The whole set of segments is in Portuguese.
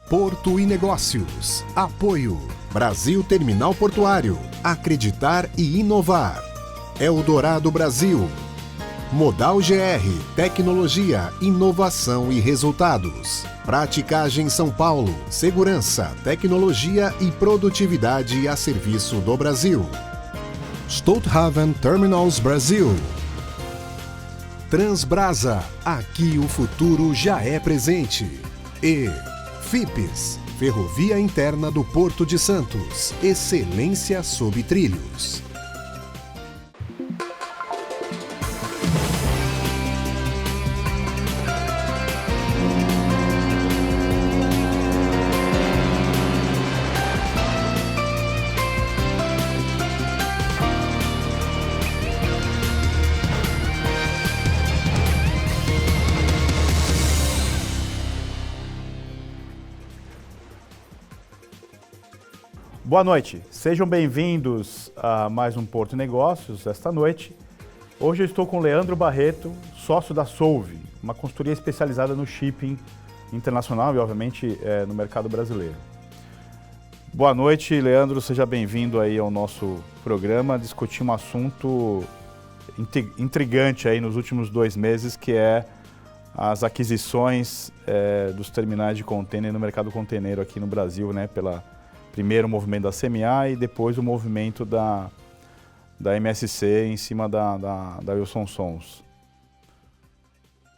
Porto e Negócios. Apoio. Brasil Terminal Portuário. Acreditar e inovar. Eldorado Brasil. Modal GR. Tecnologia, inovação e resultados. Praticagem São Paulo. Segurança, tecnologia e produtividade a serviço do Brasil. Stolthaven Terminals Brasil. Transbrasa. Aqui o futuro já é presente. E FIPS, Ferrovia Interna do Porto de Santos. Excelência sob trilhos. Boa noite, sejam bem-vindos a mais um Porto e Negócios esta noite. Hoje eu estou com o Leandro Barreto, sócio da Solve, uma consultoria especializada no shipping internacional e, obviamente, no mercado brasileiro. Boa noite, Leandro, seja bem-vindo aí ao nosso programa, discutir um assunto intrigante aí nos últimos 2 meses, que é as aquisições dos terminais de contêiner no mercado container aqui no Brasil, né, primeiro o movimento da CMA e depois o movimento da MSC em cima da Wilson Sons.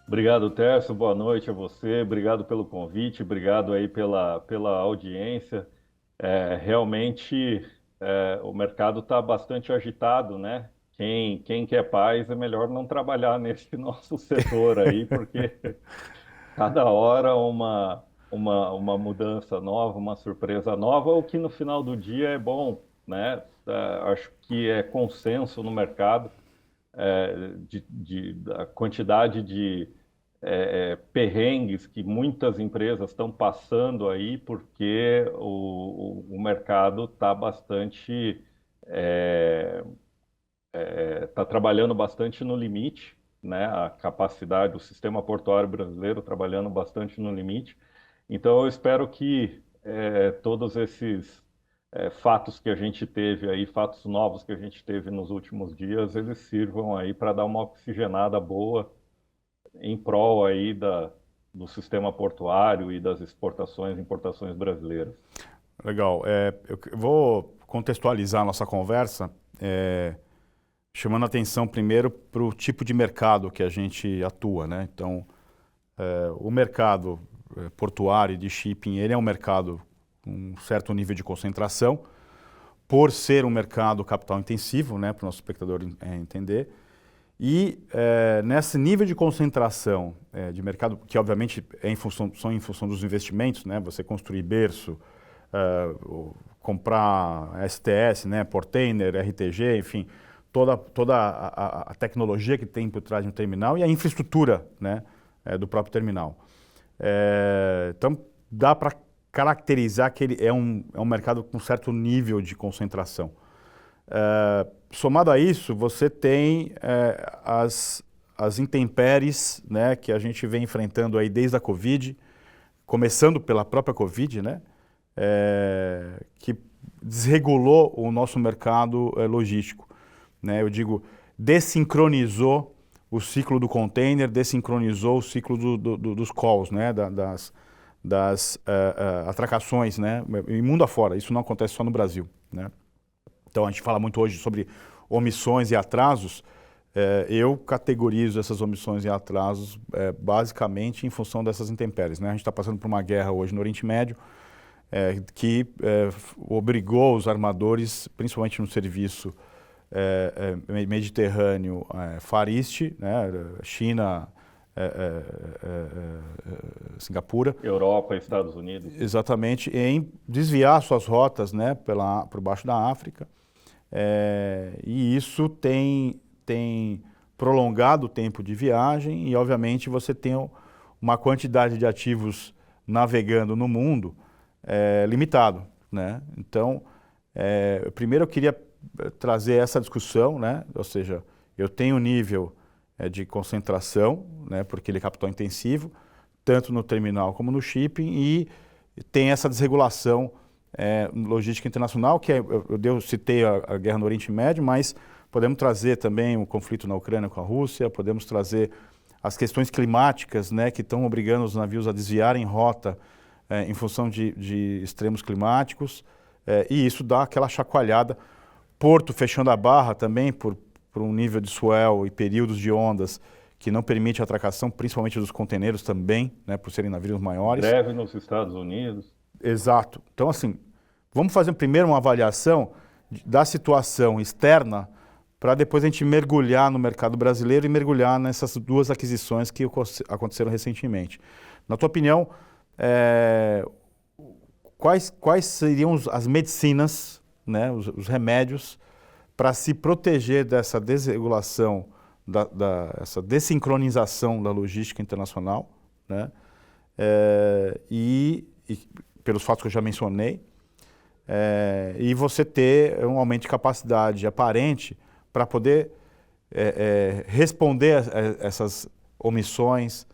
Obrigado, Tércio. Boa noite a você. Obrigado pelo convite. Obrigado aí pela audiência. Realmente o mercado está bastante agitado, né? Quem quer paz é melhor não trabalhar nesse nosso setor aí, porque cada hora uma mudança nova, uma surpresa nova, o que no final do dia é bom, né? Acho que é consenso no mercado da quantidade de perrengues que muitas empresas estão passando aí, porque o mercado está bastante está trabalhando bastante no limite, né? A capacidade, o sistema portuário brasileiro trabalhando bastante no limite. Então, eu espero que todos esses fatos que a gente teve aí, fatos novos que a gente teve nos últimos dias, eles sirvam aí para dar uma oxigenada boa em prol aí do sistema portuário e das exportações e importações brasileiras. Legal. Eu vou contextualizar a nossa conversa, chamando a atenção primeiro para o tipo de mercado que a gente atua, né? Então, o mercado portuário e de shipping, ele é um mercado com um certo nível de concentração, por ser um mercado capital intensivo, né, para o nosso espectador entender. E nesse nível de concentração de mercado, que obviamente são em função dos investimentos, né, você construir berço, comprar STS, né, Portainer, RTG, enfim, toda a tecnologia que tem por trás de um terminal e a infraestrutura, né, do próprio terminal. Então, dá para caracterizar que ele é um mercado com certo nível de concentração. Somado a isso, você tem as intempéries, né, que a gente vem enfrentando aí desde a Covid, começando pela própria Covid, né, que desregulou o nosso mercado logístico, né, eu digo, desincronizou o ciclo do container, desincronizou o ciclo dos calls, né, das atracações, né, e mundo afora. Isso não acontece só no Brasil, né. Então a gente fala muito hoje sobre omissões e atrasos. Eu categorizo essas omissões e atrasos basicamente em função dessas intempéries, né. A gente está passando por uma guerra hoje no Oriente Médio que obrigou os armadores, principalmente no serviço Mediterrâneo, Far East, né, China, Singapura. Europa e Estados Unidos. Exatamente, em desviar suas rotas, né, por baixo da África. E isso tem prolongado o tempo de viagem e, obviamente, você tem uma quantidade de ativos navegando no mundo limitado, né? Então, primeiro eu queria trazer essa discussão, né? Ou seja, eu tenho um nível de concentração, né? Porque ele é capital intensivo, tanto no terminal como no shipping, e tem essa desregulação logística internacional, que eu citei a guerra no Oriente Médio, mas podemos trazer também o conflito na Ucrânia com a Rússia, podemos trazer as questões climáticas, né, que estão obrigando os navios a desviarem rota em função de extremos climáticos, e isso dá aquela chacoalhada. Porto fechando a barra também por um nível de swell e períodos de ondas que não permite a atracação, principalmente dos conteneiros também, né, por serem navios maiores. Greve nos Estados Unidos. Exato. Então, assim, vamos fazer primeiro uma avaliação da situação externa para depois a gente mergulhar no mercado brasileiro e mergulhar nessas duas aquisições que aconteceram recentemente. Na tua opinião, quais seriam as medicinas, né, os remédios para se proteger dessa desregulação, essa dessincronização da logística internacional, né, e pelos fatos que eu já mencionei, e você ter um aumento de capacidade aparente para poder responder a essas omissões,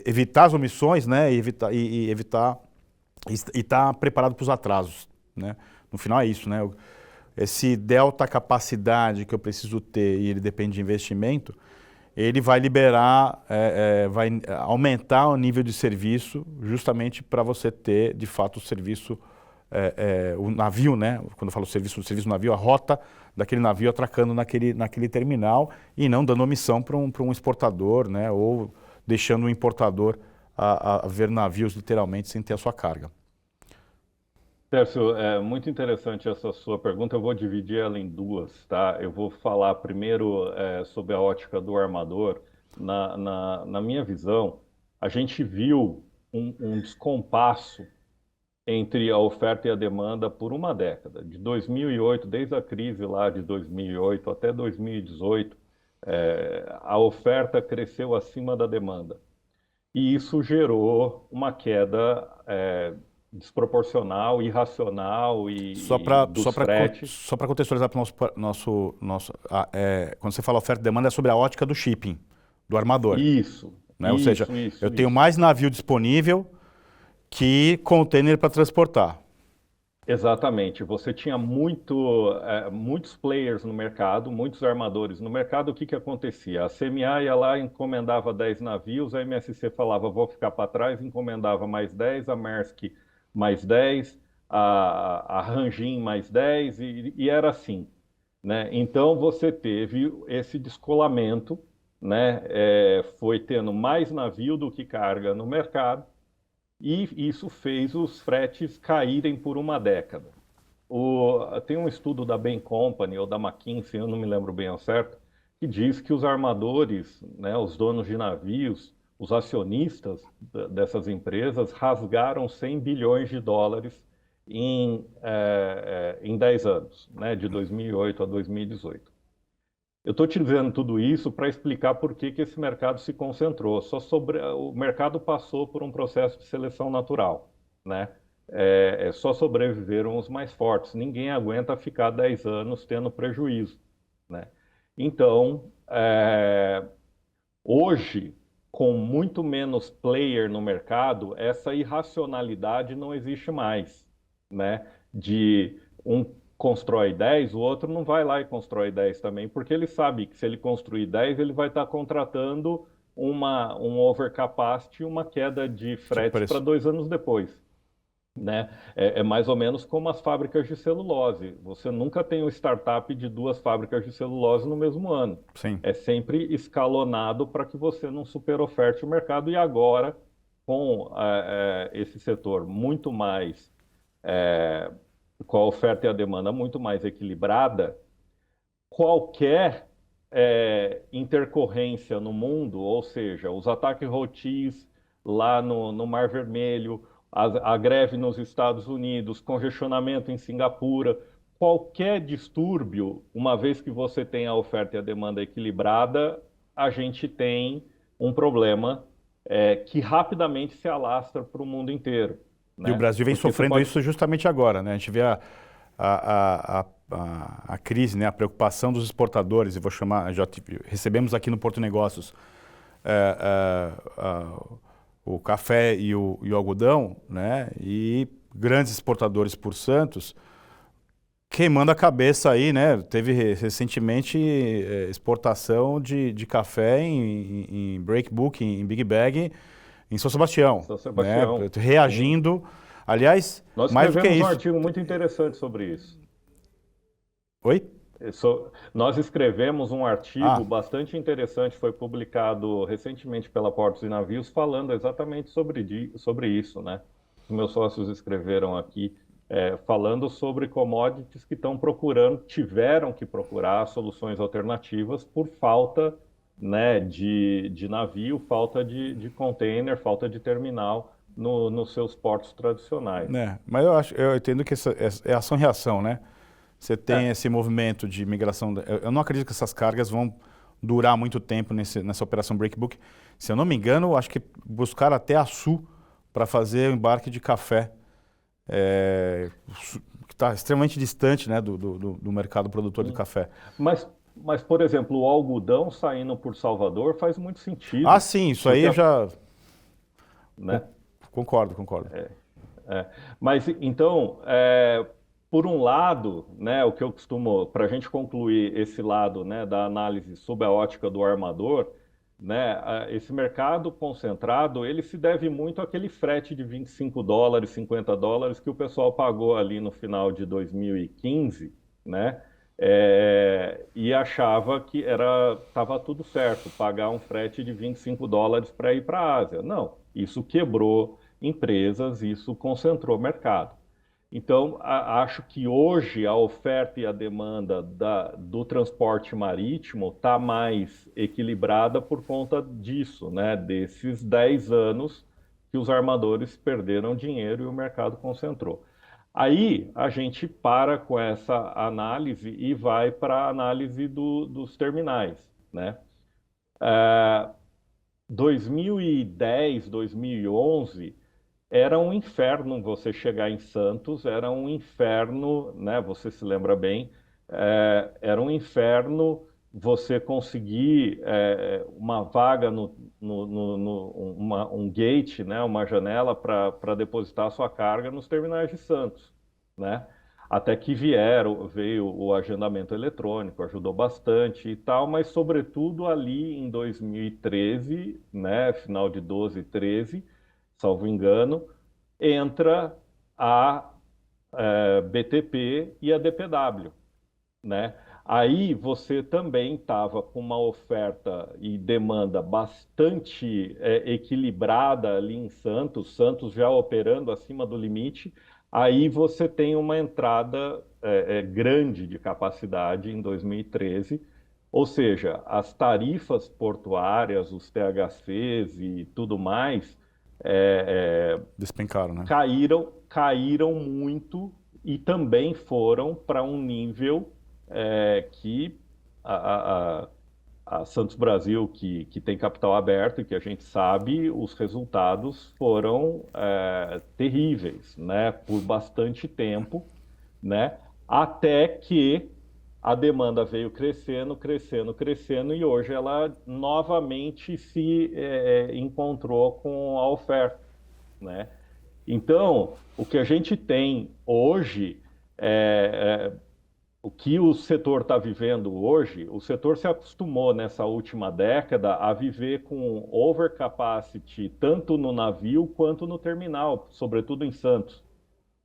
evitar as omissões, né, e estar preparado para os atrasos, né? No final é isso, né? Esse delta capacidade que eu preciso ter e ele depende de investimento, ele vai liberar, vai aumentar o nível de serviço justamente para você ter, de fato, o serviço, o navio, né? Quando eu falo serviço navio, a rota daquele navio atracando naquele terminal e não dando omissão para um exportador, né? Ou deixando o importador a ver navios literalmente sem ter a sua carga. Tércio, é muito interessante essa sua pergunta. Eu vou dividir ela em duas, tá? Eu vou falar primeiro sobre a ótica do armador. Na minha visão, a gente viu um descompasso entre a oferta e a demanda por uma década. De 2008, desde a crise lá de 2008 até 2018, a oferta cresceu acima da demanda. E isso gerou uma queda desproporcional, irracional dos fretes. Só para contextualizar para o nosso quando você fala oferta e demanda, é sobre a ótica do shipping, do armador. Isso. Né? Ou seja, eu tenho mais navio disponível que container para transportar. Exatamente. Você tinha muitos players no mercado, muitos armadores no mercado. O que acontecia? A CMA ia lá, encomendava 10 navios, a MSC falava, vou ficar para trás, encomendava mais 10, a Maersk mais 10, a Hanjin mais 10, e era assim, né? Então você teve esse descolamento, né? Foi tendo mais navio do que carga no mercado, e isso fez os fretes caírem por uma década. Tem um estudo da Bain Company ou da McKinsey, eu não me lembro bem ao certo, que diz que os armadores, né, os donos de navios, os acionistas dessas empresas rasgaram 100 bilhões de dólares em 10 anos, né, de 2008 a 2018. Eu estou te dizendo tudo isso para explicar por que esse mercado se concentrou. O mercado passou por um processo de seleção natural, né? Só sobreviveram os mais fortes. Ninguém aguenta ficar 10 anos tendo prejuízo, né? Então, hoje, com muito menos player no mercado, essa irracionalidade não existe mais, né? De constrói 10, o outro não vai lá e constrói 10 também, porque ele sabe que se ele construir 10, ele vai estar contratando um overcapacity, uma queda de fretes para 2 anos depois, né? É mais ou menos como as fábricas de celulose. Você nunca tem um startup de 2 fábricas de celulose no mesmo ano. Sim. É sempre escalonado para que você não superoferte o mercado. E agora, com esse setor muito mais... com a oferta e a demanda muito mais equilibrada, qualquer intercorrência no mundo, ou seja, os ataques rotis lá no Mar Vermelho, a greve nos Estados Unidos, congestionamento em Singapura, qualquer distúrbio, uma vez que você tem a oferta e a demanda equilibrada, a gente tem um problema que rapidamente se alastra para o mundo inteiro. E o Brasil vem sofrendo isso justamente agora, né? A gente vê a crise, né? A preocupação dos exportadores, eu vou chamar, recebemos aqui no Porto Negócios o café e o algodão, né? E grandes exportadores por Santos, queimando a cabeça aí, né? Teve recentemente exportação de café em break book, em Big Bag, em São Sebastião, São né? Sebastião, sim. Reagindo. Aliás, Nós mais do que escrevemos um isso. artigo muito interessante sobre isso. Oi? Nós escrevemos um artigo Ah, bastante interessante, foi publicado recentemente pela Portos e Navios, falando exatamente sobre isso, né? Os meus sócios escreveram aqui, falando sobre commodities que estão procurando, tiveram que procurar soluções alternativas por falta, né, de navio, falta de container, falta de terminal nos seus portos tradicionais. né? Mas eu entendo que essa é ação-reação, né? Você tem É, esse movimento de migração. Eu não acredito que essas cargas vão durar muito tempo nessa operação Breakbook. Se eu não me engano, acho que buscaram até a Sul para fazer o embarque de café, que está extremamente distante, né, do mercado produtor de sim. café. Mas, por exemplo, o algodão saindo por Salvador faz muito Ah, sentido, sim, isso aí porque, eu já con- né? concordo, concordo. É. Mas então, por um lado, né, o que eu costumo, para a gente concluir esse lado, né, da análise sob a ótica do armador, né, esse mercado concentrado, ele se deve muito àquele frete de US$ 25, US$ 50 que o pessoal pagou ali no final de 2015, né, e achava que estava tudo certo, pagar um frete de US$ 25 para ir para a Ásia. Não, isso quebrou empresas, isso concentrou mercado. Então, acho que hoje a oferta e a demanda do transporte marítimo está mais equilibrada por conta disso, né? Desses 10 anos que os armadores perderam dinheiro e o mercado concentrou. Aí a gente para com essa análise e vai para a análise dos terminais, né? 2010, 2011 era um inferno você chegar em Santos, era um inferno, né? Você se lembra bem, era um inferno você conseguir uma vaga um gate, né? Uma janela para depositar a sua carga nos terminais de Santos, né? Até que veio o agendamento eletrônico, ajudou bastante e tal, mas sobretudo ali em 2013, né? Final de 12, 13, salvo engano, entra a BTP e a DPW, né? Aí você também estava com uma oferta e demanda bastante equilibrada ali em Santos, Santos já operando acima do limite. Aí você tem uma entrada grande de capacidade em 2013, ou seja, as tarifas portuárias, os THCs e tudo mais Despencaram, né? caíram muito e também foram para um nível que a, a- a Santos Brasil, que tem capital aberto e que a gente sabe, os resultados foram terríveis, né? Por bastante tempo, né? Até que a demanda veio crescendo, crescendo, crescendo e hoje ela novamente se encontrou com a oferta, né? Então, o que a gente tem hoje, o que o setor está vivendo hoje, o setor se acostumou nessa última década a viver com overcapacity tanto no navio quanto no terminal, sobretudo em Santos,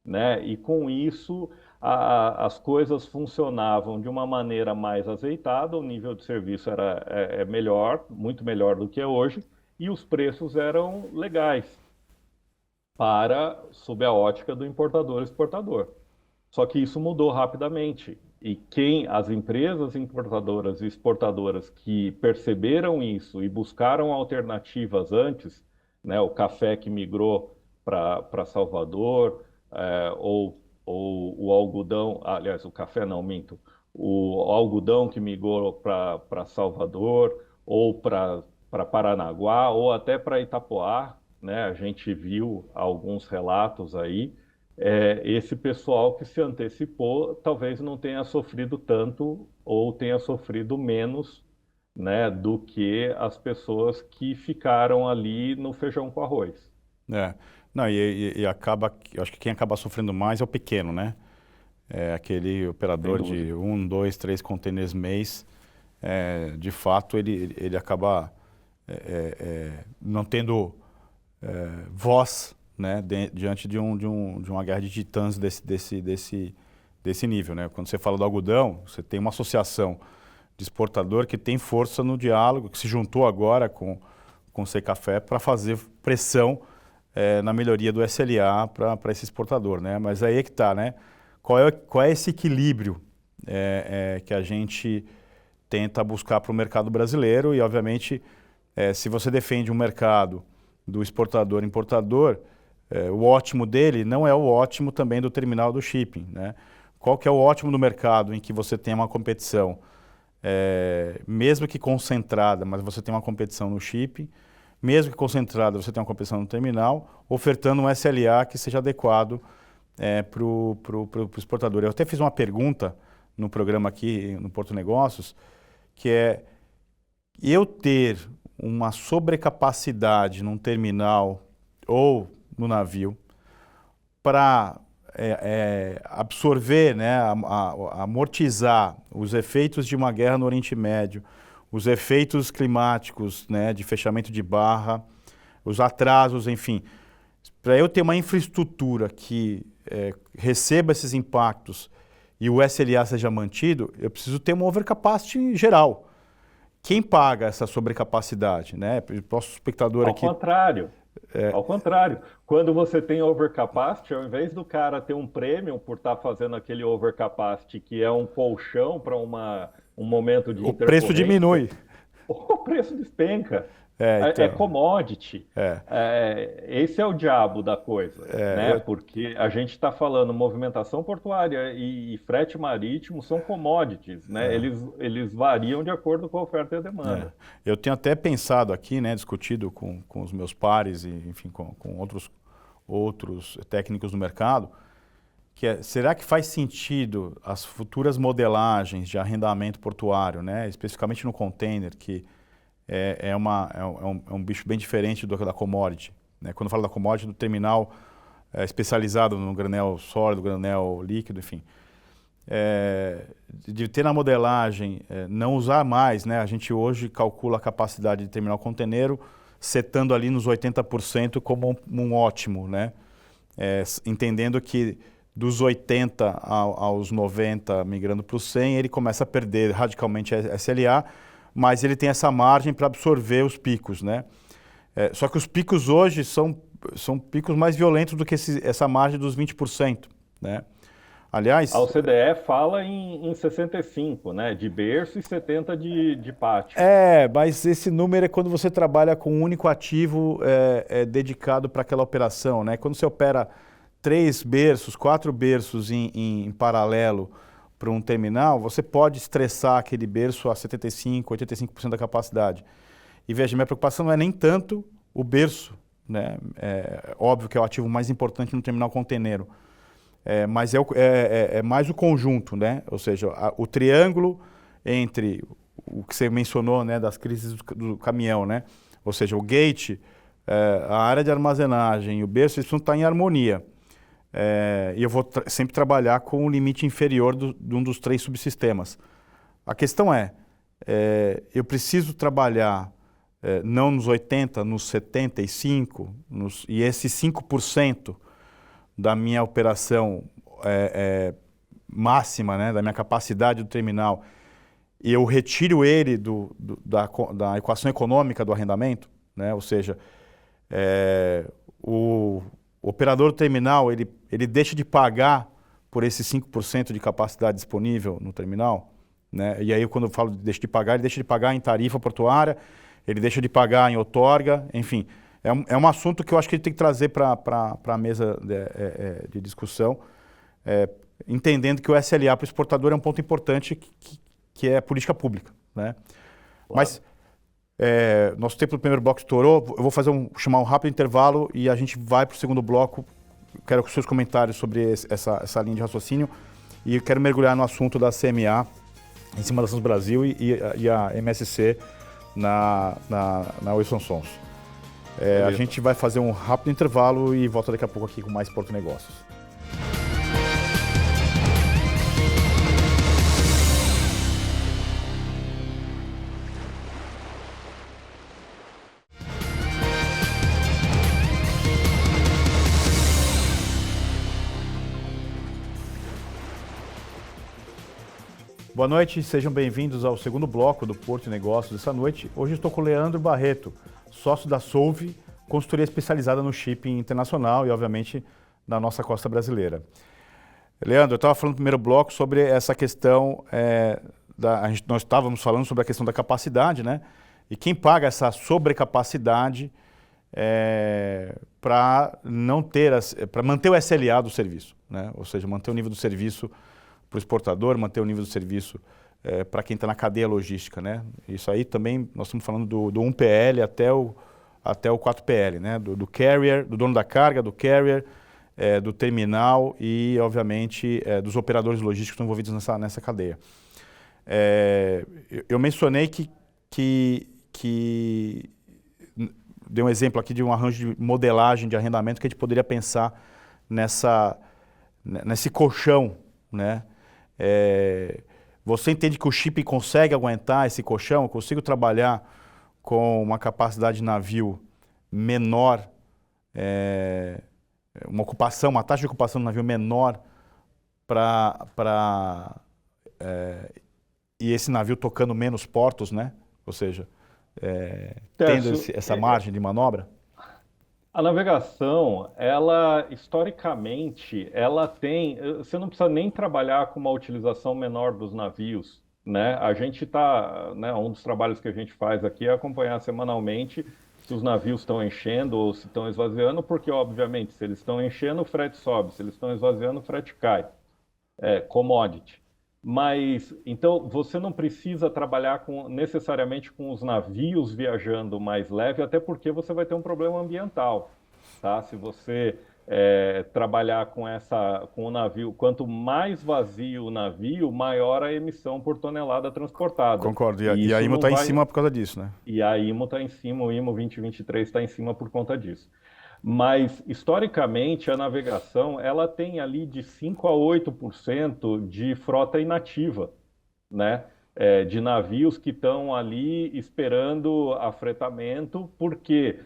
né? E com isso as coisas funcionavam de uma maneira mais azeitada, o nível de serviço era melhor, muito melhor do que é hoje, e os preços eram legais sob a ótica do importador e exportador. Só que isso mudou rapidamente. E as empresas importadoras e exportadoras que perceberam isso e buscaram alternativas antes, né, o café que migrou para Salvador, ou o algodão, aliás, o café não, minto, o algodão que migrou para Salvador, ou para Paranaguá, ou até para Itapoá, né? A gente viu alguns relatos aí. Esse pessoal que se antecipou talvez não tenha sofrido tanto ou tenha sofrido menos né, do que as pessoas que ficaram ali no feijão com arroz. Não, e acaba, eu acho que quem acaba sofrendo mais é o pequeno, né? É aquele operador de 1, 2, 3 containers mês. De fato, ele acaba não tendo voz, né, diante de uma guerra de titãs desse nível, né? Quando você fala do algodão, você tem uma associação de exportador que tem força no diálogo, que se juntou agora com o Secafé para fazer pressão na melhoria do SLA para esse exportador, né? Mas aí é que está, né? Qual é esse equilíbrio que a gente tenta buscar para o mercado brasileiro e, obviamente, se você defende um mercado do exportador-importador, o ótimo dele não é o ótimo também do terminal do shipping, né? Qual que é o ótimo do mercado em que você tem uma competição, mesmo que concentrada, mas você tem uma competição no shipping, mesmo que concentrada, você tem uma competição no terminal, ofertando um SLA que seja adequado para o exportador. Eu até fiz uma pergunta no programa aqui no Porto Negócios, que é eu ter uma sobrecapacidade num terminal ou no navio para absorver, né, amortizar os efeitos de uma guerra no Oriente Médio, os efeitos climáticos, né, de fechamento de barra, os atrasos, enfim. Para eu ter uma infraestrutura que receba esses impactos e o SLA seja mantido, eu preciso ter uma overcapacity geral. Quem paga essa sobrecapacidade, né? Nosso espectador aqui... Ao contrário, quando você tem overcapacity, ao invés do cara ter um prêmio por estar fazendo aquele overcapacity, que é um colchão para um momento de intercorrência, o preço diminui. O preço despenca. É commodity. Esse é o diabo da coisa, né? Porque a gente está falando movimentação portuária e frete marítimo são commodities, né? Eles variam de acordo com a oferta e a demanda. Eu tenho até pensado aqui, né, discutido com os meus pares e, enfim, com outros técnicos do mercado, que será que faz sentido as futuras modelagens de arrendamento portuário, né, especificamente no container, que é um bicho bem diferente da commodity, né? Quando eu falo da commodity, do terminal especializado no granel sólido, granel líquido, enfim. De ter na modelagem, não usar mais, né? A gente hoje calcula a capacidade de terminal conteneiro, setando ali nos 80% como um ótimo, né? Entendendo que dos 80 aos 90, migrando para o 100, ele começa a perder radicalmente a SLA, mas ele tem essa margem para absorver os picos, né? Só que os picos hoje são picos mais violentos do que essa margem dos 20%, né? Aliás... A OCDE fala em 65, né? De berço e 70 de pátio. Mas esse número é quando você trabalha com um único ativo dedicado para aquela operação, né? Quando você opera 3 berços, 4 berços em paralelo para um terminal, você pode estressar aquele berço a 75%, 85% da capacidade. E veja, minha preocupação não é nem tanto o berço, né? Óbvio que é o ativo mais importante no terminal container, mas é mais o conjunto, né? Ou seja, o triângulo entre o que você mencionou, né, das crises do caminhão, né? Ou seja, o gate, a área de armazenagem e o berço, isso não está em harmonia. E eu vou sempre trabalhar com o limite inferior de um dos 3 subsistemas. A questão eu preciso trabalhar não nos 80, nos 75, e esses 5% da minha operação máxima, né, da minha capacidade do terminal, e eu retiro ele da equação econômica do arrendamento, né, ou seja, o operador do terminal, ele deixa de pagar por esses 5% de capacidade disponível no terminal, né? E aí, quando eu falo de deixa de pagar, ele deixa de pagar em tarifa portuária, ele deixa de pagar em outorga, enfim. É um assunto que eu acho que ele tem que trazer para a mesa de discussão, entendendo que o SLA para o exportador é um ponto importante que é política pública, né? Claro. Mas nosso tempo do primeiro bloco estourou, eu vou chamar um rápido intervalo e a gente vai para o segundo bloco. Quero os seus comentários sobre essa linha de raciocínio e quero mergulhar no assunto da CMA em cima da Santos Brasil e a MSC na Wilson Sons. A gente vai fazer um rápido intervalo e volta daqui a pouco aqui com mais Porto Negócios. Boa noite, sejam bem-vindos ao segundo bloco do Porto Negócios dessa noite. Hoje estou com o Leandro Barreto, sócio da Solve, consultoria especializada no shipping internacional e, obviamente, na nossa costa brasileira. Leandro, eu estava falando no primeiro bloco sobre essa questão, nós estávamos falando sobre a questão da capacidade, né? E quem paga essa sobrecapacidade para manter o SLA do serviço, né? Ou seja, manter o nível do serviço para o exportador, manter o nível do serviço para quem está na cadeia logística, né? Isso aí também, nós estamos falando do 1PL até o 4PL, né? Do carrier, do dono da carga, do carrier, do terminal e, obviamente, dos operadores logísticos que estão envolvidos nessa cadeia. Eu mencionei que dei um exemplo aqui de um arranjo de modelagem de arrendamento que a gente poderia pensar nesse colchão, né? Você entende que o shipping consegue aguentar esse colchão? Eu consigo trabalhar com uma capacidade de navio menor, uma taxa de ocupação do navio menor e esse navio tocando menos portos, né? Ou seja, tendo essa margem de manobra? A navegação, ela historicamente, ela tem, você não precisa nem trabalhar com uma utilização menor dos navios, né? A gente está, né, um dos trabalhos que a gente faz aqui é acompanhar semanalmente se os navios estão enchendo ou se estão esvaziando, porque obviamente se eles estão enchendo, o frete sobe, se eles estão esvaziando, o frete cai, commodity. Mas, então, você não precisa trabalhar necessariamente com os navios viajando mais leve, até porque você vai ter um problema ambiental, tá? Se você trabalhar com o navio, quanto mais vazio o navio, maior a emissão por tonelada transportada. Concordo, e a IMO está em cima por causa disso, né? E a IMO está em cima, o IMO 2023 está em cima por conta disso. Mas, historicamente, a navegação ela tem ali de 5% a 8% de frota inativa, né? De navios que estão ali esperando afretamento, porque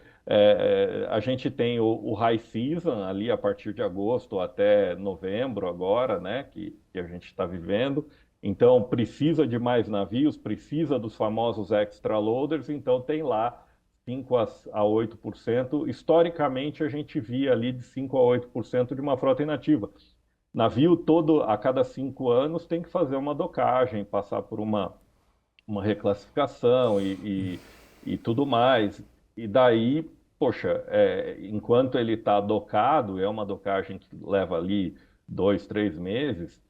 a gente tem o high season ali a partir de agosto até novembro agora, né? Que a gente está vivendo. Então, precisa de mais navios, precisa dos famosos extra loaders, então tem lá 5% a 8%. Historicamente, a gente via ali de 5% a 8% de uma frota inativa. Navio todo, a cada 5 anos, tem que fazer uma docagem, passar por uma reclassificação e tudo mais. E daí, poxa, enquanto ele está docado, é uma docagem que leva ali 2, 3 meses,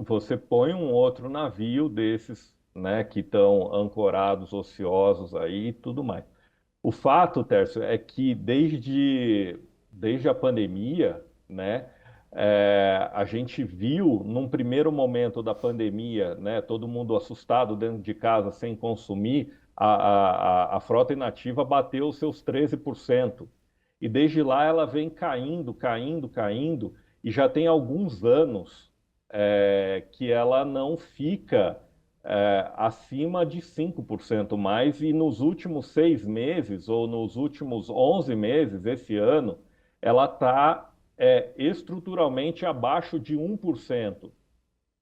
você põe um outro navio desses, né, que estão ancorados, ociosos aí e tudo mais. O fato, Tércio, é que desde a pandemia, né, a gente viu, num primeiro momento da pandemia, né, todo mundo assustado dentro de casa, sem consumir, a frota inativa bateu os seus 13%. E desde lá ela vem caindo, caindo, caindo, e já tem alguns anos que ela não fica acima de 5% mais, e nos últimos 6 meses, ou nos últimos 11 meses, esse ano, ela está estruturalmente abaixo de 1%.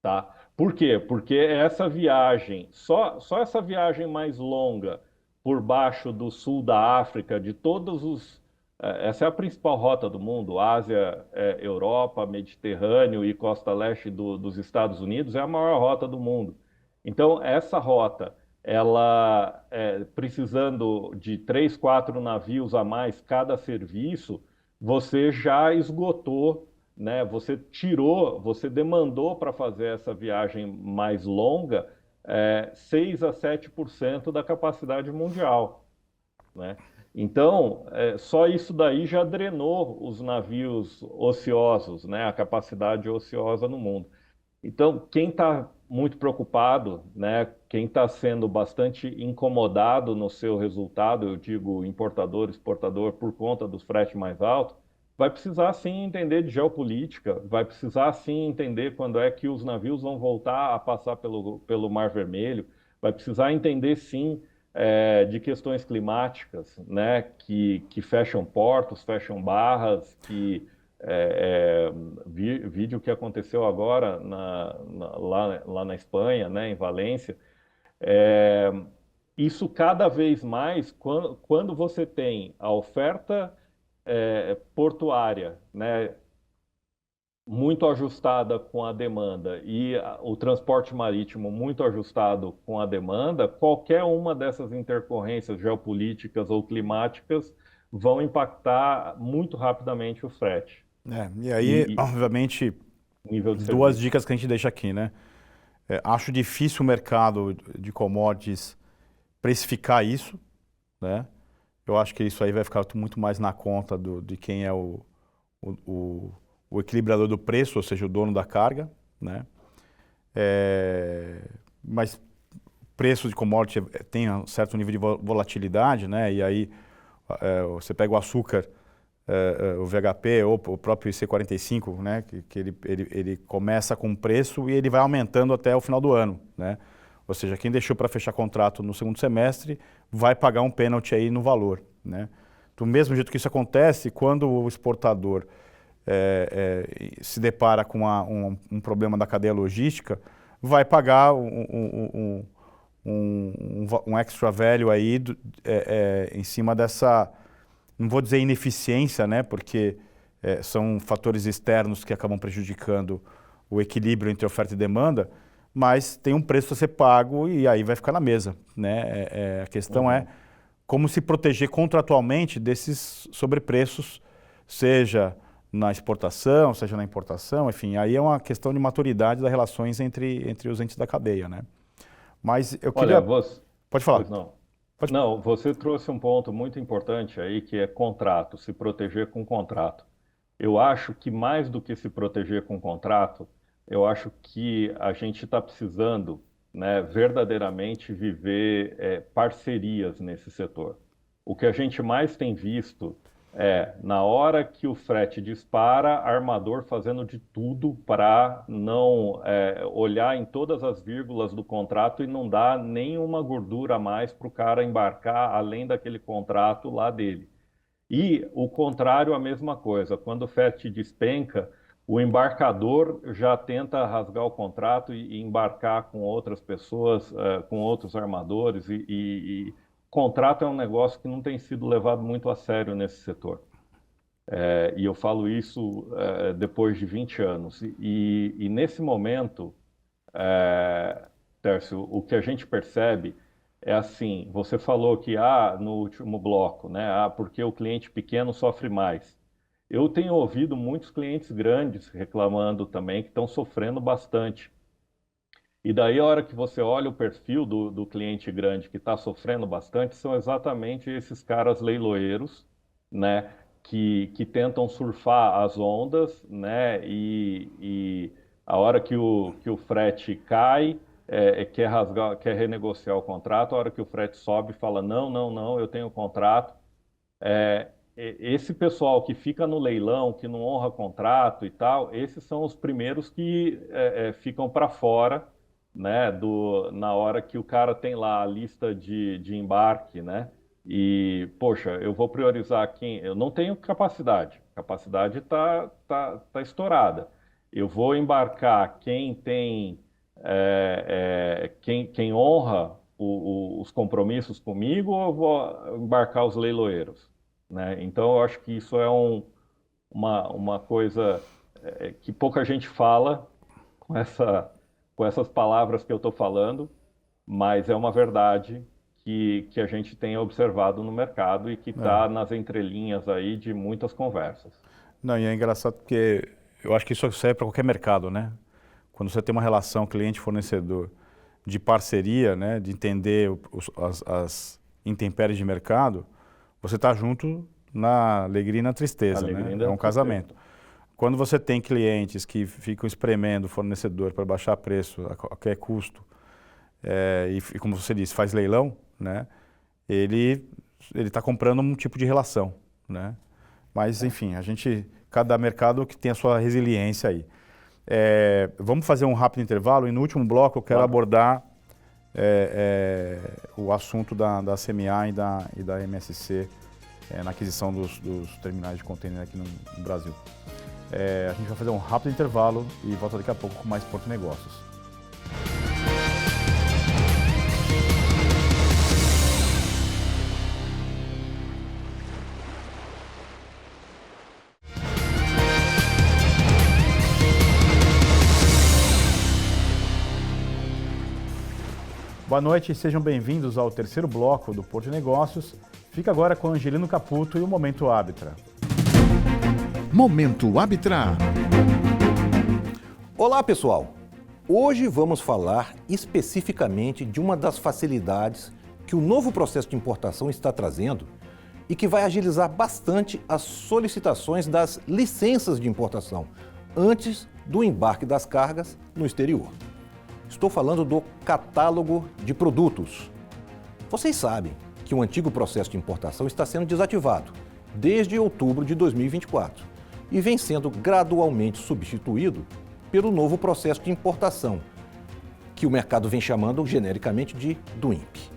Tá? Por quê? Porque essa viagem, só essa viagem mais longa, por baixo do sul da África, de todos os... essa é a principal rota do mundo, Ásia, Europa, Mediterrâneo e costa leste dos Estados Unidos, é a maior rota do mundo. Então, essa rota, ela precisando de 3, 4 navios a mais cada serviço, você já esgotou, né? Você demandou para fazer essa viagem mais longa 6 a 7% da capacidade mundial, né? Então, só isso daí já drenou os navios ociosos, né? A capacidade ociosa no mundo. Então, quem está muito preocupado, né, quem está sendo bastante incomodado no seu resultado, eu digo importador, exportador, por conta dos fretes mais altos, vai precisar sim entender de geopolítica, vai precisar sim entender quando é que os navios vão voltar a passar pelo Mar Vermelho, vai precisar entender sim de questões climáticas, né, que fecham portos, fecham barras, que vídeo que aconteceu agora lá na Espanha, né, em Valência. É, isso cada vez mais, quando você tem a oferta portuária, né, muito ajustada com a demanda e o transporte marítimo muito ajustado com a demanda, qualquer uma dessas intercorrências geopolíticas ou climáticas vão impactar muito rapidamente o frete. E aí, obviamente, Nível de duas serviço. dicas que a gente deixa aqui, né? Acho difícil o mercado de commodities precificar isso, né? Eu acho que isso aí vai ficar muito mais na conta de quem é o equilibrador do preço, ou seja, o dono da carga, né? Mas preço de commodity tem um certo nível de volatilidade, né? E aí você pega o açúcar, o VHP ou o próprio IC45, né? Que ele começa com um preço e ele vai aumentando até o final do ano, né? Ou seja, quem deixou para fechar contrato no segundo semestre vai pagar um pênalti aí no valor, né? Do mesmo jeito que isso acontece quando o exportador se depara com um problema da cadeia logística, vai pagar um extra value aí em cima dessa, não vou dizer ineficiência, né? Porque são fatores externos que acabam prejudicando o equilíbrio entre oferta e demanda, mas tem um preço a ser pago e aí vai ficar na mesa, né? A questão é como se proteger contratualmente desses sobrepreços, seja na exportação, seja na importação, enfim, aí é uma questão de maturidade das relações entre os entes da cadeia, né? Mas eu queria... Olha, Pode falar. Pois não. Não, você trouxe um ponto muito importante aí, que é contrato, se proteger com contrato. Eu acho que mais do que se proteger com contrato, eu acho que a gente está precisando, né, verdadeiramente viver parcerias nesse setor. O que a gente mais tem visto na hora que o frete dispara, armador fazendo de tudo para não olhar em todas as vírgulas do contrato e não dar nenhuma gordura a mais para o cara embarcar além daquele contrato lá dele. E o contrário, a mesma coisa. Quando o frete despenca, o embarcador já tenta rasgar o contrato e embarcar com outras pessoas, com outros armadores. E contrato é um negócio que não tem sido levado muito a sério nesse setor. E eu falo isso depois de 20 anos. E nesse momento, Tércio, o que a gente percebe é assim, você falou que no último bloco, né, porque o cliente pequeno sofre mais. Eu tenho ouvido muitos clientes grandes reclamando também que estão sofrendo bastante. E daí, a hora que você olha o perfil do cliente grande que está sofrendo bastante, são exatamente esses caras leiloeiros, né, que tentam surfar as ondas, né, e a hora que o frete cai, quer rasgar, quer renegociar o contrato, a hora que o frete sobe, fala, não, não, não, eu tenho contrato. Esse pessoal que fica no leilão, que não honra contrato e tal, esses são os primeiros que ficam para fora, né, na hora que o cara tem lá a lista de embarque, né? E, poxa, eu vou priorizar quem... Eu não tenho capacidade tá estourada. Eu vou embarcar quem tem... quem honra os compromissos comigo ou eu vou embarcar os leiloeiros, né? Então, eu acho que isso é uma coisa que pouca gente fala com essas palavras que eu estou falando, mas é uma verdade que a gente tem observado no mercado e que está nas entrelinhas aí de muitas conversas. Não, e é engraçado porque eu acho que isso serve para qualquer mercado, né? Quando você tem uma relação cliente-fornecedor de parceria, né, de entender as intempéries de mercado, você está junto na alegria e na tristeza, né? É um casamento. quando você tem clientes que ficam espremendo o fornecedor para baixar preço a qualquer custo, e como você disse, faz leilão, né? Ele está comprando um tipo de relação, né? Mas, enfim, cada mercado que tem a sua resiliência aí. Vamos fazer um rápido intervalo e no último bloco eu quero abordar o assunto da CMA e da MSC na aquisição dos terminais de container aqui no Brasil. A gente vai fazer um rápido intervalo e volta daqui a pouco com mais Porto Negócios. Boa noite e sejam bem-vindos ao terceiro bloco do Porto Negócios. Fica agora com Angelino Caputo e o Momento Arbitra. Momento Arbitra. Olá, pessoal! Hoje vamos falar especificamente de uma das facilidades que o novo processo de importação está trazendo e que vai agilizar bastante as solicitações das licenças de importação antes do embarque das cargas no exterior. Estou falando do catálogo de produtos. Vocês sabem que o antigo processo de importação está sendo desativado desde outubro de 2024 e vem sendo gradualmente substituído pelo novo processo de importação, que o mercado vem chamando genericamente de DUIMP.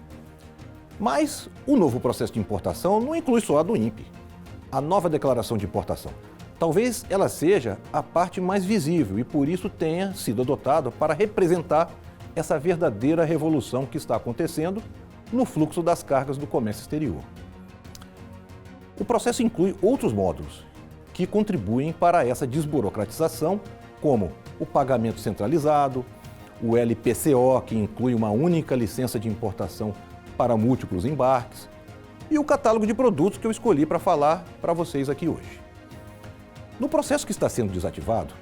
Mas o novo processo de importação não inclui só a DUIMP, a nova declaração de importação. Talvez ela seja a parte mais visível e por isso tenha sido adotada para representar essa verdadeira revolução que está acontecendo no fluxo das cargas do comércio exterior. O processo inclui outros módulos que contribuem para essa desburocratização, como o pagamento centralizado, o LPCO, que inclui uma única licença de importação para múltiplos embarques, e o catálogo de produtos que eu escolhi para falar para vocês aqui hoje. No processo que está sendo desativado,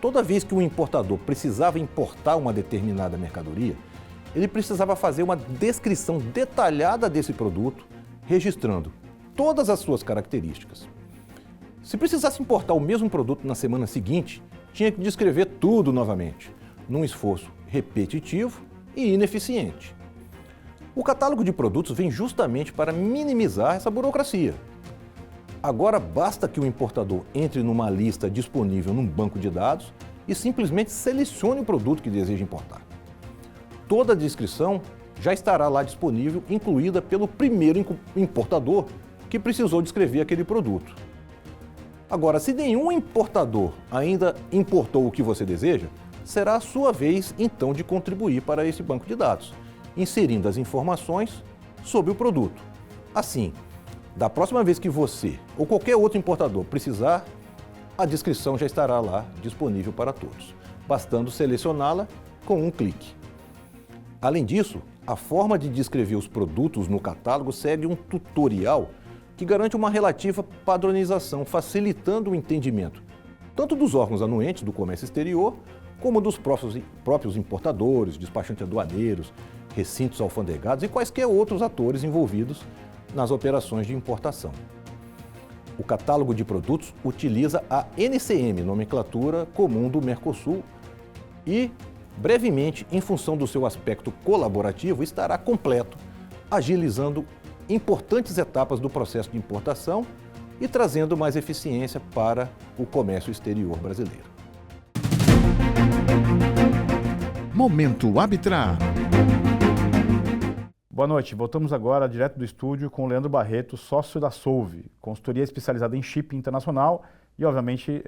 toda vez que um importador precisava importar uma determinada mercadoria, ele precisava fazer uma descrição detalhada desse produto, registrando todas as suas características. Se precisasse importar o mesmo produto na semana seguinte, tinha que descrever tudo novamente, num esforço repetitivo e ineficiente. O catálogo de produtos vem justamente para minimizar essa burocracia. Agora basta que o importador entre numa lista disponível num banco de dados e simplesmente selecione o produto que deseja importar. Toda a descrição já estará lá disponível, incluída pelo primeiro importador que precisou descrever aquele produto. Agora, se nenhum importador ainda importou o que você deseja, será a sua vez então de contribuir para esse banco de dados, inserindo as informações sobre o produto. Assim, da próxima vez que você ou qualquer outro importador precisar, a descrição já estará lá disponível para todos, bastando selecioná-la com um clique. Além disso, a forma de descrever os produtos no catálogo segue um tutorial que garante uma relativa padronização, facilitando o entendimento tanto dos órgãos anuentes do comércio exterior, como dos próprios importadores, despachantes aduaneiros, recintos alfandegados e quaisquer outros atores envolvidos nas operações de importação. O catálogo de produtos utiliza a NCM, nomenclatura comum do Mercosul, e, brevemente, em função do seu aspecto colaborativo, estará completo, agilizando importantes etapas do processo de importação e trazendo mais eficiência para o comércio exterior brasileiro. Momento Arbitra. Boa noite, voltamos agora direto do estúdio com o Leandro Barreto, sócio da Solve, consultoria especializada em shipping internacional e, obviamente,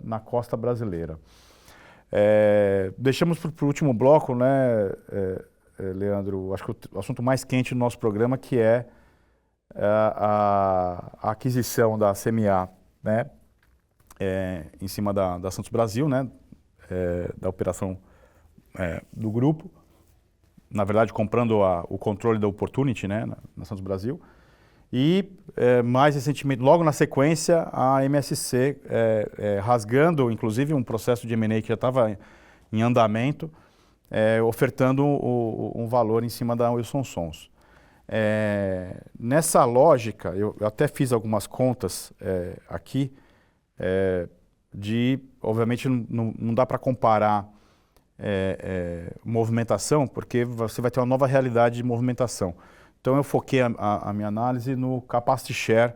na costa brasileira. Deixamos para o último bloco, né, Leandro, acho que o assunto mais quente do nosso programa, que é a aquisição da CMA, né, em cima da Santos Brasil, né, da operação do grupo. Na verdade, comprando o controle da Opportunity, né, na Santos Brasil. E, mais recentemente, logo na sequência, a MSC rasgando, inclusive, um processo de M&A que já estava em andamento, ofertando um valor em cima da Wilson Sons. Nessa lógica, eu até fiz algumas contas aqui, obviamente não dá para comparar movimentação, porque você vai ter uma nova realidade de movimentação. Então eu foquei a minha análise no capacity share,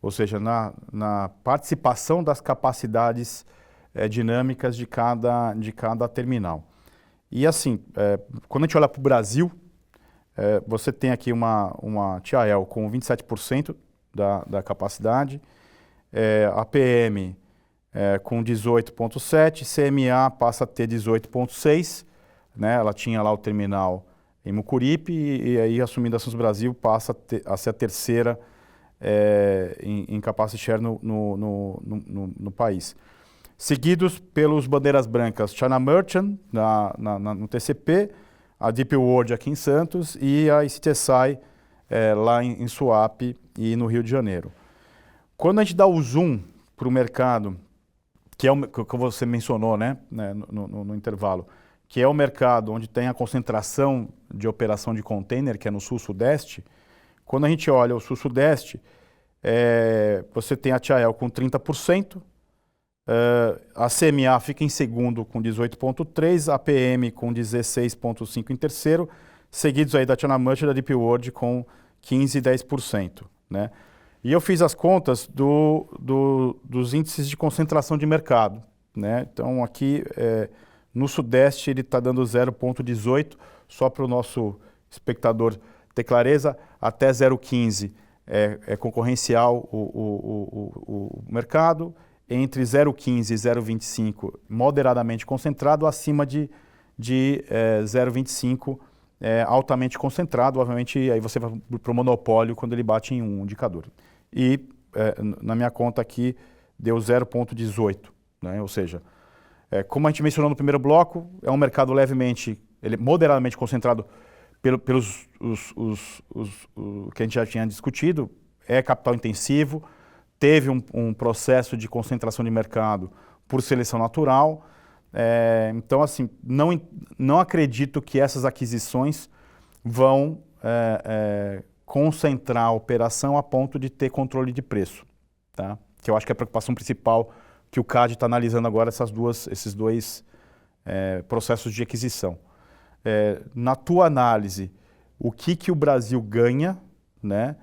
ou seja, na participação das capacidades dinâmicas de cada terminal. E assim, quando a gente olha para o Brasil, você tem aqui uma TAL com 27% da capacidade, a PM com 18,7%, CMA passa a ter 18,6%, né? Ela tinha lá o terminal em Mucuripe e aí, assumindo a Santos Brasil, passa a ser a terceira em capacity share no país. Seguidos pelos bandeiras brancas China Merchant no TCP, a Deep World aqui em Santos e a ICTSI lá em Suape e no Rio de Janeiro. Quando a gente dá o zoom para o mercado, que é o que você mencionou, né, no intervalo, que é o mercado onde tem a concentração de operação de container, que é no Sul-Sudeste, quando a gente olha o Sul-Sudeste, você tem a TAL com 30%, a CMA fica em segundo com 18,3%, a PM com 16,5% em terceiro, seguidos aí da China Merchant e da Deep World com 15% e 10%. Né? E eu fiz as contas dos índices de concentração de mercado. Né? Então aqui no Sudeste ele está dando 0,18, só para o nosso espectador ter clareza, até 0,15 é concorrencial o mercado, entre 0,15 e 0,25 moderadamente concentrado, acima de 0,25 altamente concentrado, obviamente aí você vai para o monopólio quando ele bate em um indicador. E na minha conta aqui deu 0,18, né? Ou seja, como a gente mencionou no primeiro bloco, é um mercado moderadamente concentrado pelos que a gente já tinha discutido, é capital intensivo, teve um processo de concentração de mercado por seleção natural. Então, assim, não acredito que essas aquisições vão concentrar a operação a ponto de ter controle de preço. Tá? Que eu acho que é a preocupação principal que o CAD está analisando agora, esses dois processos de aquisição. Na tua análise, o que o Brasil ganha, né?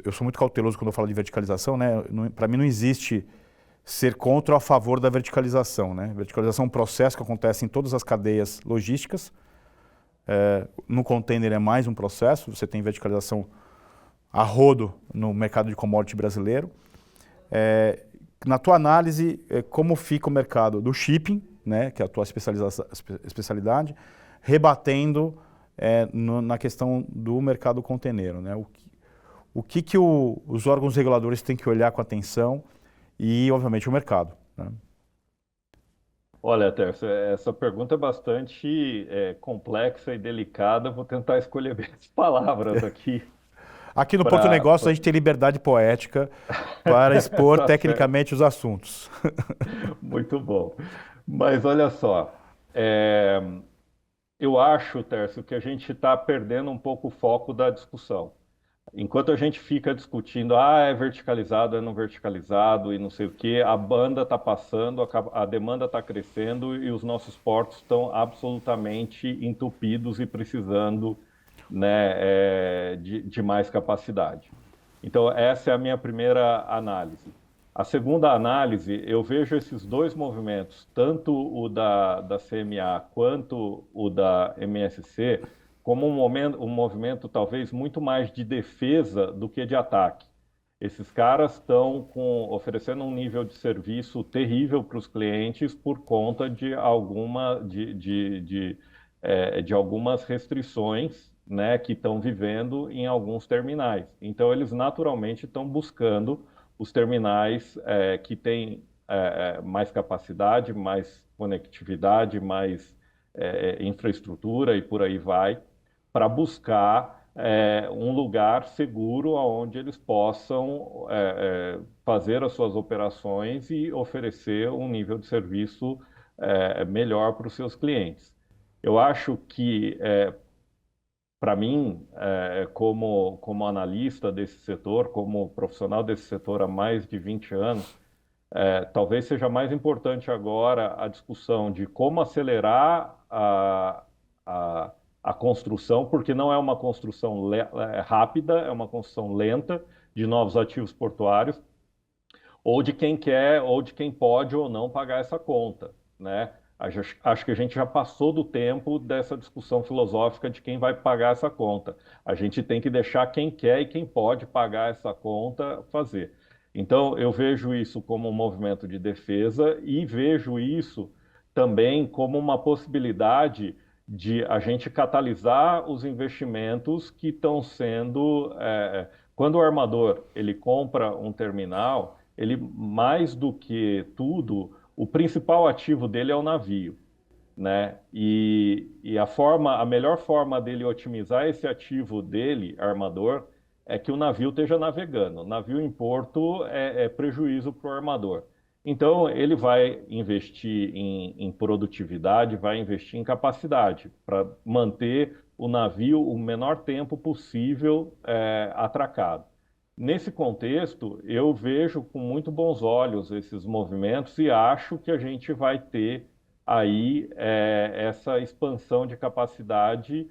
Eu sou muito cauteloso quando eu falo de verticalização, né? Para mim não existe ser contra ou a favor da verticalização, né? Verticalização é um processo que acontece em todas as cadeias logísticas. No container é mais um processo, você tem verticalização a rodo no mercado de commodity brasileiro. Na tua análise, como fica o mercado do shipping, né? Que é a tua especialidade, rebatendo na questão do mercado container, né? O que os órgãos reguladores têm que olhar com atenção e, obviamente, o mercado, né? Olha, Tércio, essa pergunta é bastante complexa e delicada. Vou tentar escolher bem as palavras aqui. Aqui no Porto Negócio a gente tem liberdade poética para expor Tá tecnicamente os assuntos. Muito bom. Mas olha só, eu acho, Tércio, que a gente está perdendo um pouco o foco da discussão. Enquanto a gente fica discutindo, é verticalizado, é não verticalizado e não sei o quê, a banda está passando, a demanda está crescendo e os nossos portos estão absolutamente entupidos e precisando, né, de mais capacidade. Então, essa é a minha primeira análise. A segunda análise, eu vejo esses dois movimentos, tanto o da CMA quanto o da MSC, como um movimento talvez muito mais de defesa do que de ataque. Esses caras estão oferecendo um nível de serviço terrível para os clientes por conta de algumas restrições, né, que estão vivendo em alguns terminais. Então, eles naturalmente estão buscando os terminais que têm mais capacidade, mais conectividade, mais infraestrutura e por aí vai, para buscar um lugar seguro onde eles possam fazer as suas operações e oferecer um nível de serviço melhor para os seus clientes. Eu acho que para mim, como analista desse setor, como profissional desse setor há mais de 20 anos, talvez seja mais importante agora a discussão de como acelerar a construção, porque não é uma construção rápida, é uma construção lenta de novos ativos portuários, ou de quem quer, ou de quem pode ou não pagar essa conta, né? Acho que a gente já passou do tempo dessa discussão filosófica de quem vai pagar essa conta. A gente tem que deixar quem quer e quem pode pagar essa conta fazer. Então, eu vejo isso como um movimento de defesa e vejo isso também como uma possibilidade de a gente catalisar os investimentos que estão sendo... quando o armador ele compra um terminal, ele, mais do que tudo, o principal ativo dele é o navio, né? E a melhor forma dele otimizar esse ativo dele, armador, é que o navio esteja navegando. O navio em porto é prejuízo para o armador. Então, ele vai investir em produtividade, vai investir em capacidade para manter o navio o menor tempo possível atracado. Nesse contexto, eu vejo com muito bons olhos esses movimentos e acho que a gente vai ter aí essa expansão de capacidade,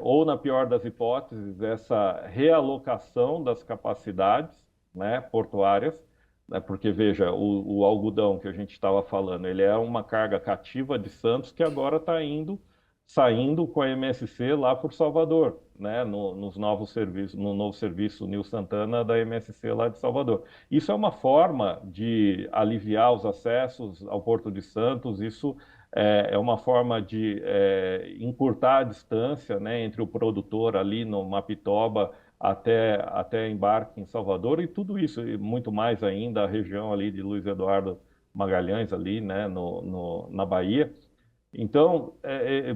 ou na pior das hipóteses, essa realocação das capacidades, né, portuárias, né, porque veja, o algodão que a gente estava falando, ele é uma carga cativa de Santos que agora está saindo com a MSC lá por Salvador, né, nos novos serviços, no novo serviço Nil Santana da MSC lá de Salvador. Isso é uma forma de aliviar os acessos ao Porto de Santos, isso é uma forma de encurtar a distância, né, entre o produtor ali no Mapitoba até embarque em Salvador, e tudo isso, e muito mais ainda, a região ali de Luiz Eduardo Magalhães, ali, né, na Bahia. Então,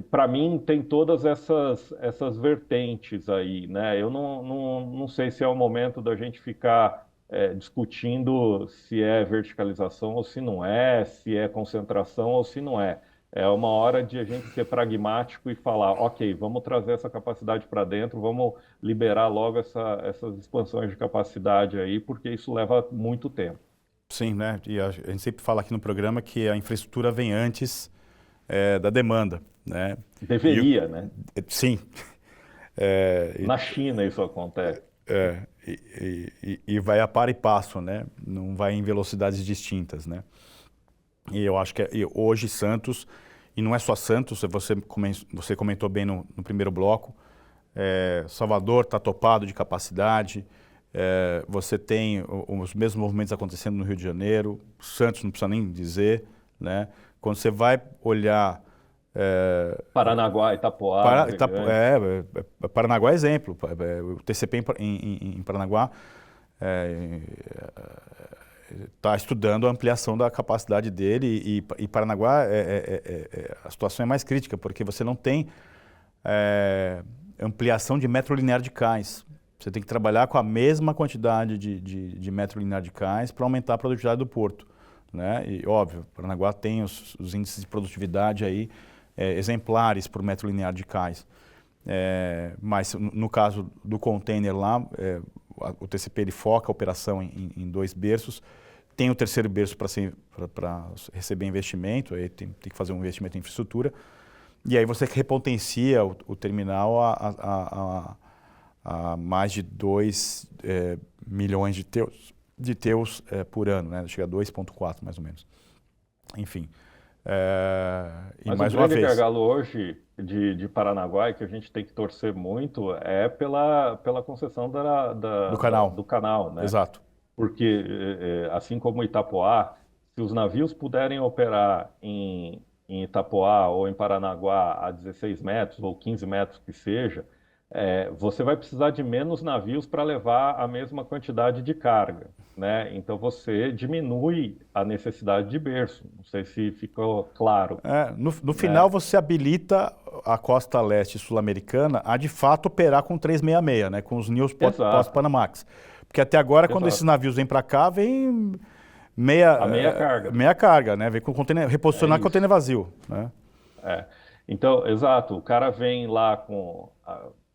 para mim, tem todas essas vertentes aí, né? Eu não sei se é o momento da gente ficar discutindo se é verticalização ou se não é, se é concentração ou se não é. É uma hora de a gente ser pragmático e falar, ok, vamos trazer essa capacidade para dentro, vamos liberar logo essas expansões de capacidade aí, porque isso leva muito tempo. Sim, né? E a gente sempre fala aqui no programa que a infraestrutura vem antes da demanda, né? Deveria, né? Sim. Na China isso acontece. E vai a par e passo, né? Não vai em velocidades distintas, né? E eu acho que hoje Santos, e não é só Santos, você comentou bem no primeiro bloco, Salvador está topado de capacidade, você tem os mesmos movimentos acontecendo no Rio de Janeiro, Santos não precisa nem dizer, né? Quando você vai olhar... Paranaguá, Itapoá... Paranaguá é exemplo. O TCP em Paranaguá está estudando a ampliação da capacidade dele e Paranaguá a situação é mais crítica, porque você não tem ampliação de metro linear de cais. Você tem que trabalhar com a mesma quantidade de metro linear de cais para aumentar a produtividade do porto, né? E óbvio, Paranaguá tem os índices de produtividade aí exemplares por metro linear de cais. Mas no caso do container lá, o TCP ele foca a operação em 2 berços, tem o terceiro berço para receber investimento, aí tem que fazer um investimento em infraestrutura, e aí você repotencia o terminal a mais de 2 milhões de teus por ano, né? Chega a 2,4 mais ou menos. Enfim. Mas mais o uma grande vez, gargalo hoje de Paranaguá, e que a gente tem que torcer muito, é pela concessão do canal, né? Exato. Porque, assim como Itapoá, se os navios puderem operar em Itapoá ou em Paranaguá a 16 metros ou 15 metros que seja, você vai precisar de menos navios para levar a mesma quantidade de carga, né? Então você diminui a necessidade de berço. Não sei se ficou claro. No final você habilita a costa leste sul-americana a de fato operar com 366, né? Com os NIOS pós-Panamax. Porque até agora, quando esses navios vêm para cá, vem meia carga. Meia carga, né? Vem com container, reposicionar container vazio, né? Então, exato. O cara vem lá com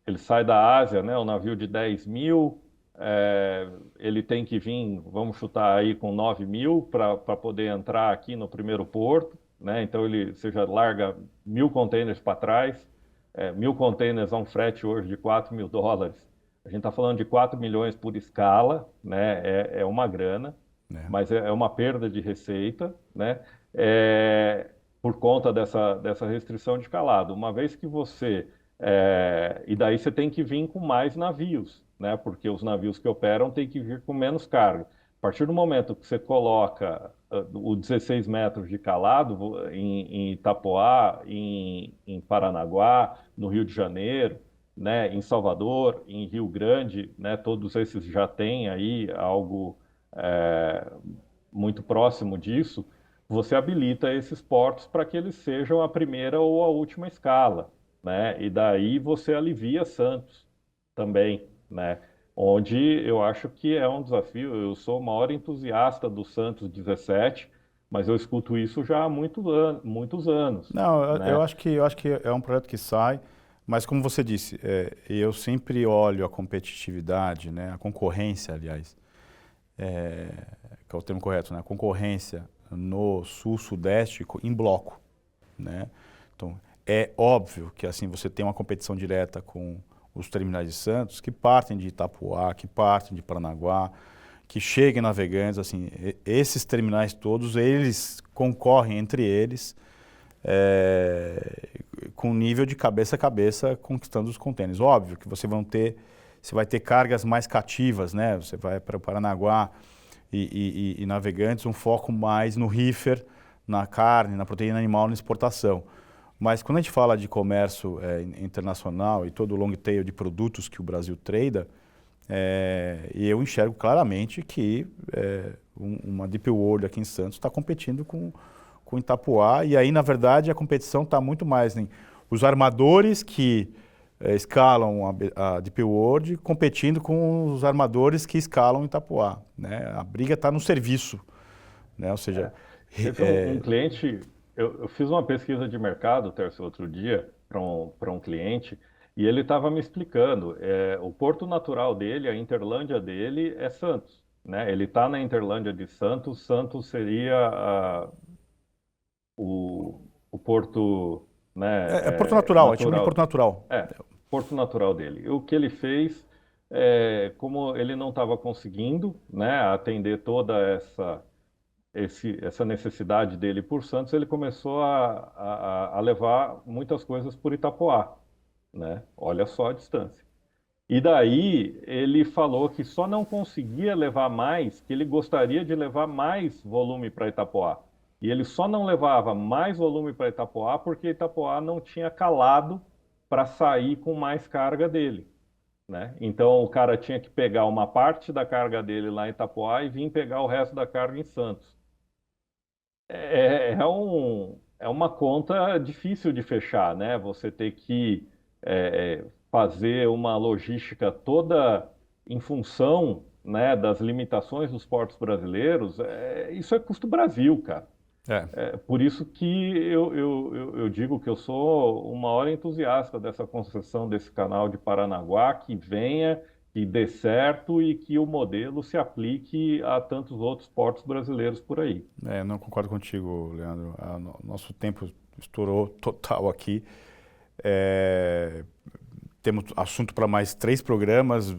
ele sai da Ásia, né, um navio de 10 mil, ele tem que vir, vamos chutar aí, com 9 mil para poder entrar aqui no primeiro porto, né? Então você já larga 1.000 containers para trás, 1.000 containers a um frete hoje de $4.000. A gente está falando de 4 milhões por escala, né? É uma grana, mas é uma perda de receita, né? Por conta dessa restrição de calado. Uma vez que e daí você tem que vir com mais navios, né? Porque os navios que operam têm que vir com menos carga. A partir do momento que você coloca o 16 metros de calado em Itapoá, em Paranaguá, no Rio de Janeiro, né, em Salvador, em Rio Grande, né, todos esses já têm aí algo muito próximo disso, você habilita esses portos para que eles sejam a primeira ou a última escala, né? E daí você alivia Santos também, né? Onde eu acho que é um desafio. Eu sou o maior entusiasta do Santos 17, mas eu escuto isso já há muitos anos. Não, né? eu acho que é um projeto que sai, mas como você disse, eu sempre olho a competitividade, né? A concorrência, aliás, que é o termo correto, né? A concorrência no sul-sudeste em bloco, né? Então, é óbvio que assim você tem uma competição direta com os terminais de Santos, que partem de Itapoá, que partem de Paranaguá, que chegam em Navegantes, assim, esses terminais todos, eles concorrem entre eles com nível de cabeça a cabeça conquistando os contêineres. Óbvio que você vai ter cargas mais cativas, né? Você vai para o Paranaguá e Navegantes, um foco mais no reefer, na carne, na proteína animal, na exportação. Mas quando a gente fala de comércio internacional e todo o long tail de produtos que o Brasil trada, eu enxergo claramente que uma DP World aqui em Santos está competindo com Itapoá, e aí, na verdade, a competição está muito mais em os armadores que escalam a DP World competindo com os armadores que escalam Itapoá, né? A briga está no serviço, né? Ou seja... Um cliente... Eu fiz uma pesquisa de mercado, Tércio, outro dia, para um cliente, e ele estava me explicando. O porto natural dele, a Interlândia dele, é Santos, né? Ele está na Interlândia de Santos. Santos seria o porto... Né, porto natural, a gente chama de porto natural. Porto natural dele. O que ele fez, como ele não estava conseguindo, né, atender toda essa necessidade dele por Santos, ele começou a levar muitas coisas por Itapoá, né? Olha só a distância. E daí ele falou que só não conseguia levar mais, que ele gostaria de levar mais volume para Itapoá. E ele só não levava mais volume para Itapoá porque Itapoá não tinha calado para sair com mais carga dele, né? Então o cara tinha que pegar uma parte da carga dele lá em Itapoá e vir pegar o resto da carga em Santos. É uma conta difícil de fechar, né? Você ter que fazer uma logística toda em função, né, das limitações dos portos brasileiros. Isso é custo Brasil, cara. Por isso que eu digo que eu sou o maior entusiasta dessa concessão desse canal de Paranaguá, que venha, que dê certo e que o modelo se aplique a tantos outros portos brasileiros por aí. Não concordo contigo, Leandro. Nosso tempo estourou total aqui. Temos assunto para mais 3 programas.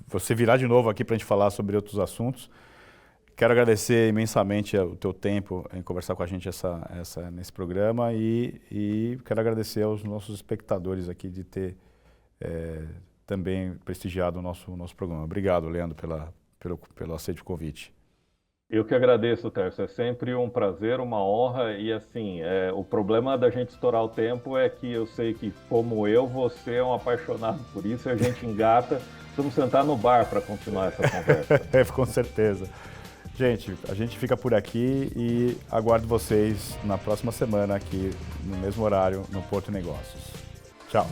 Você virá de novo aqui para a gente falar sobre outros assuntos. Quero agradecer imensamente o teu tempo em conversar com a gente nesse programa e quero agradecer aos nossos espectadores aqui de ter também prestigiado o nosso programa. Obrigado, Leandro, pelo aceite do convite. Eu que agradeço, Tércio. É sempre um prazer, uma honra. E assim, o problema da gente estourar o tempo é que eu sei que, como eu, você é um apaixonado por isso e a gente engata. Vamos sentar no bar para continuar essa conversa. Com certeza. Gente, a gente fica por aqui e aguardo vocês na próxima semana aqui, no mesmo horário, no Porto Negócios. Tchau.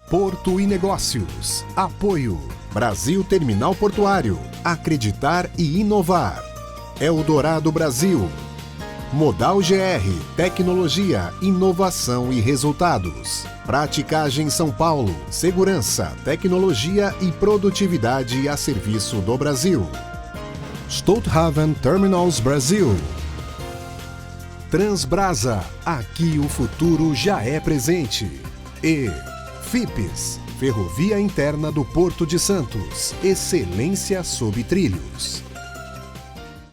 Porto e Negócios. Apoio. Brasil Terminal Portuário. Acreditar e inovar. Eldorado Brasil. Modal GR. Tecnologia, inovação e resultados. Praticagem São Paulo. Segurança, tecnologia e produtividade a serviço do Brasil. Stolthaven Terminals Brasil. Transbrasa. Aqui o futuro já é presente. E FIPS. Ferrovia Interna do Porto de Santos. Excelência sob trilhos.